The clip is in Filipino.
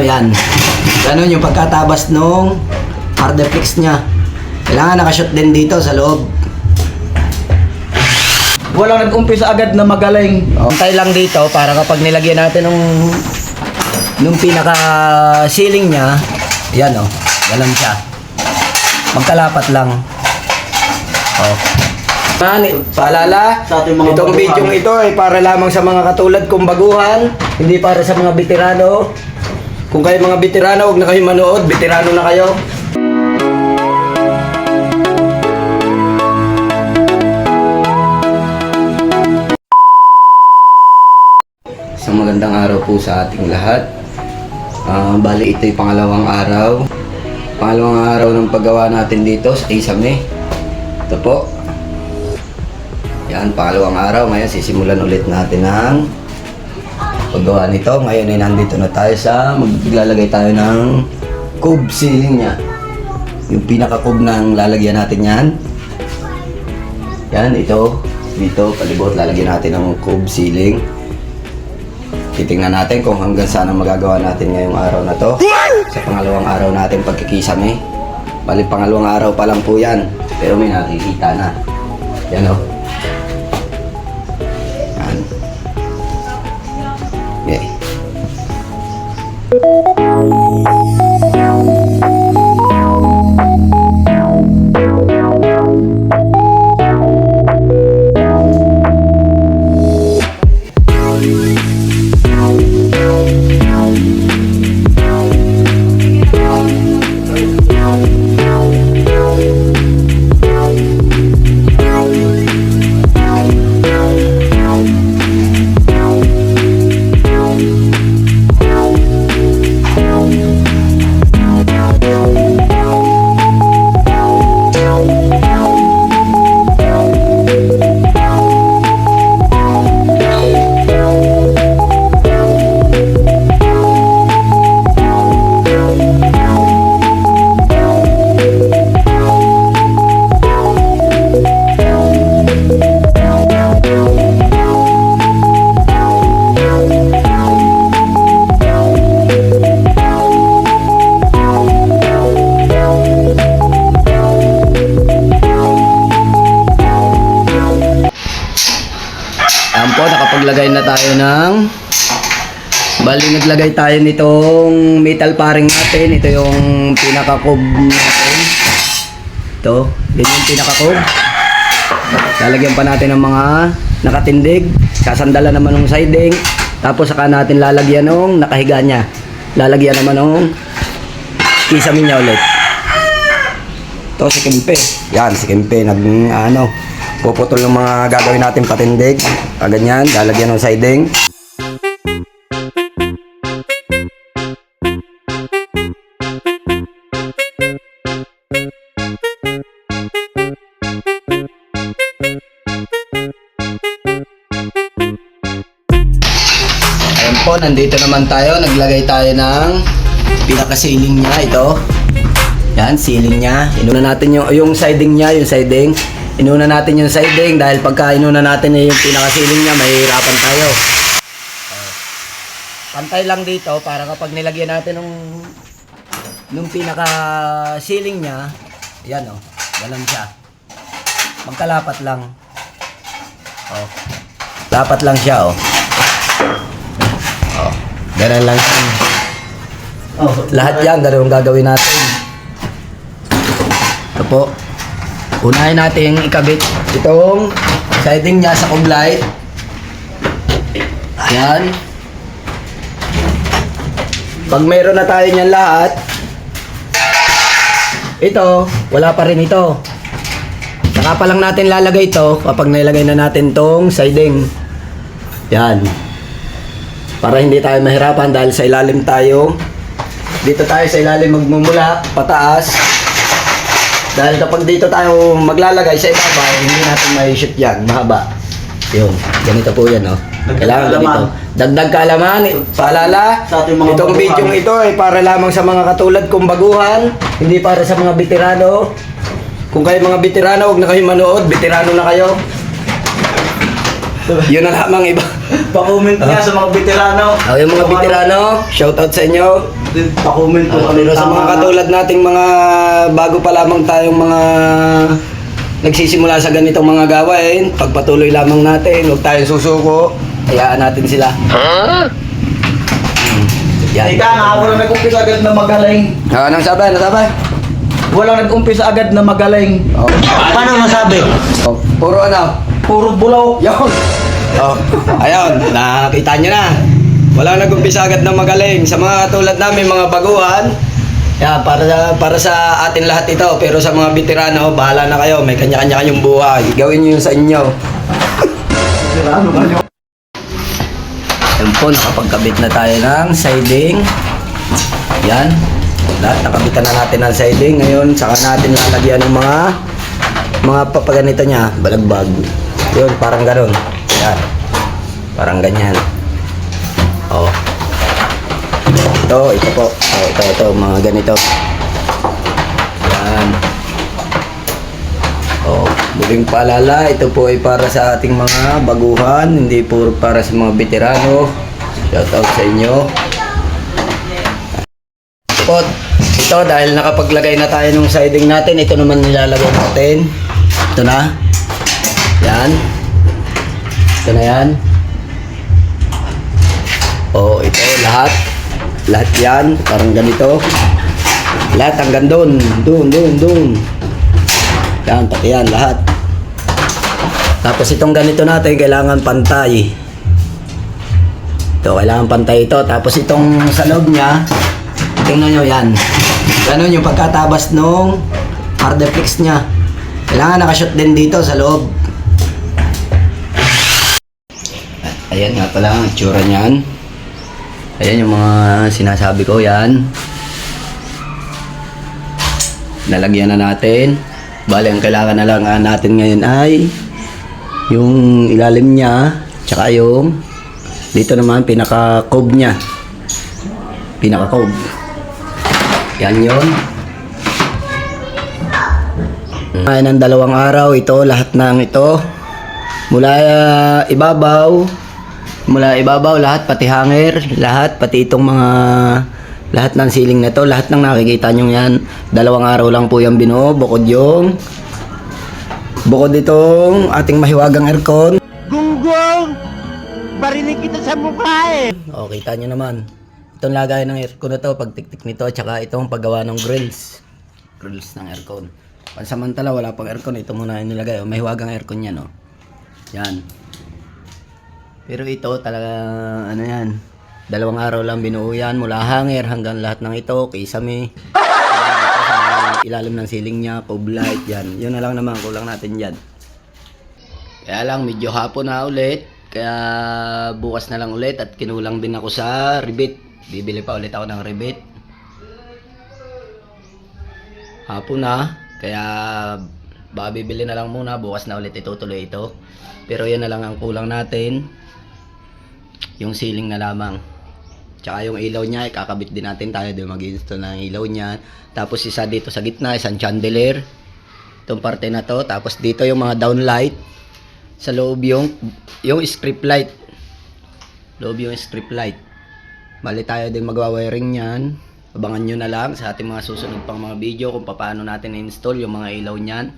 Ayan. Ganun yung pagkatabas nung hardeflex niya. Kailangan nakashoot din dito sa loob. Walang nag-umpisa agad na magaling. Antay lang dito para kapag nilagyan natin nung pinaka ceiling niya, yan o, ganun siya. Magkalapat lang. Oh. Paalala, itong video ito ay para lamang sa mga katulad kong baguhan, hindi para sa mga veterano. Kung kayo mga veterano, huwag na kayo manood, veterano na kayo. Isang magandang araw po sa ating lahat. Bali ito'y pangalawang araw. Pangalawang araw ng paggawa natin dito sa Kisame. Ito po. Yan, pangalawang araw. Ngayon sisimulan ulit natin ang paggawa nito. Ngayon ay nandito na tayo sa maglalagay tayo ng cube ceiling niya. Yung pinaka-cube na lalagyan natin yan. Yan, ito. Dito, palibot, lalagyan natin ng cube ceiling. Titingnan natin kung hanggang saan ang magagawa natin ngayong araw na to. Sa pangalawang araw natin pagkikisame. Bali, pangalawang araw pa lang po yan. Pero may nakikita na. Yan o. Yan. Okay. Ayan po, nakapaglagay na tayo ng naglagay tayo nitong metal paring natin. Ito yung pinaka-cube natin. Ito, yun yung pinaka-cube. Lalagyan pa natin ng mga nakatindig. Sasandalan naman ng siding. Tapos saka natin lalagyan ng nakahiga niya. Lalagyan naman ng kisame niya ulit. Ito si Kempe. Yan, si Kempe. Puputol ng mga gagawin natin patindig. Ganyan, lalagyan ng siding. Ayan po, nandito naman tayo. Naglagay tayo ng pinaka-ceiling niya. Ito. Yan, ceiling niya. Inuna natin yung siding niya, yung siding. Inuna natin yung siding dahil pagka inuna natin yung pinaka-ceiling niya, mahihirapan tayo. Pantay lang dito para kapag nilagyan natin nung pinaka-ceiling niya, yan o, ganun siya. Magkalapat lang. Oh. Lapat lang siya oh. Oh, ganun lang siya. Oh, lahat yan, ganun ang gagawin natin. Ito po. Unahin natin ikabit itong siding niya sa kublay. Ayan. Pag mayroon na tayo niyan lahat, ito, wala pa rin ito. Saka pa lang natin lalagay ito kapag nilagay na natin tong siding. Yan. Para hindi tayo mahirapan dahil sa ilalim tayo. Dito tayo sa ilalim magmumula, pataas. Dahil kapag dito tayo maglalagay sa ibaba, hindi natin may shoot yan, mahaba. Yun, ganito po yan, oh. Kailangan ganito. Dagdag kaalaman, paalala, itong video ito ay para lamang sa mga katulad kong baguhan, hindi para sa mga veterano. Kung kayo mga veterano, huwag na kayo manood, veterano na kayo. Yun na lamang iba. Pa-comment niya sa mga veterano. Yung mga veterano, shoutout sa inyo. Pa-comment kung ano Pero sa tama mga na. katulad nating mga bago pa lamang tayong mga nagsisimula sa ganitong mga gawain, pagpatuloy lamang natin, huwag tayong susuko, hayaan natin sila. Yan. Ika nga, walang nag-umpisa agad na magaling. Anong sabi? Ano sabi? Walang nag-umpisa agad na magaling. Oh. Paano masabi? Oh, puro ano? Puro bulaw. Yun. Oh, ayun, nakita nyo na. Wala nag-umpisa agad na magaling. Sa mga tulad namin, mga baguhan, yan, para sa atin lahat ito. Pero sa mga veterano, bahala na kayo. May kanya-kanya kayong buhay. Gawin nyo yun sa inyo. Veterano ka nyo. Yan po, nakapagkabit na tayo ng siding. Yan. Lahat nakabitan na natin ng siding. Ngayon, saka natin lalagyan ng mga papaganito niya. Balagbag. Yun, parang ganun. Yan. Parang ganyan. Oh. Ito po. Oh, ito, mga ganito. Yan. Oh, muling paalala, ito po ay para sa ating mga baguhan, hindi po para sa mga veterano. Shout out sa inyo. Ito dahil nakapaglagay na tayo ng siding natin, ito naman nilalagay natin. Ito na. Yan. Ito na yan. Oh, ito lahat. Lahat yan, parang ganito. Lahat hanggang doon. Doon. Yan, pati yan, lahat. Tapos itong ganito natin, kailangan pantay. Ito, kailangan pantay ito. Tapos itong sa loob niya, tingnan nyo yan. Ganun yung pagkatabas nung hardeflex niya. Kailangan nakashoot din dito sa loob. Ayan nga pala ang itsura niyan. Ayan yung mga sinasabi ko, yan. Nalagyan na natin. Bale, ang kailangan na lang natin ngayon ay yung ilalim niya, tsaka yung dito naman pinaka-cob niya. Pinaka-cob. Yan yun. Ay, ng 2 araw ito, lahat ng ito. Mula ibabaw, lahat, pati hanger, lahat, pati itong mga lahat ng ceiling na to, lahat ng nakikita nyo yan, 2 araw lang po yung binuo, bukod itong ating mahiwagang aircon. Gunggong! Barinig kita sa mukha eh! O, kita nyo naman. Itong lagay ng aircon na to, pagtiktik nito, tsaka itong paggawa ng grills ng aircon. Pansamantala, wala pang aircon, ito muna yung nilagay. O, mahiwagang aircon yan, o. Yan. Pero ito talaga, ano yan, 2 araw lang binuo yan, mula hanger hanggang lahat ng ito, kisame, sa ilalim ng ceiling niya, cob light, yan. Yun na lang naman, kulang natin yan. Kaya lang, medyo hapon na ulit, kaya bukas na lang ulit at kinulang din ako sa rivet. Bibili pa ulit ako ng rivet. Hapon na, kaya baka bibili na lang muna, bukas na ulit itutuloy ito. Pero yan na lang ang kulang natin. Yung ceiling na lamang. Tsaka yung ilaw niya, ikakabit din natin tayo doon mag-install ng ilaw niya. Tapos isa dito sa gitna, isang chandelier. Itong parte na to. Tapos dito yung mga downlight. Sa loob yung strip light. Loob yung strip light. Bali tayo din magwa-wiring niyan. Abangan nyo na lang sa ating mga susunod pang mga video kung paano natin i-install yung mga ilaw niyan.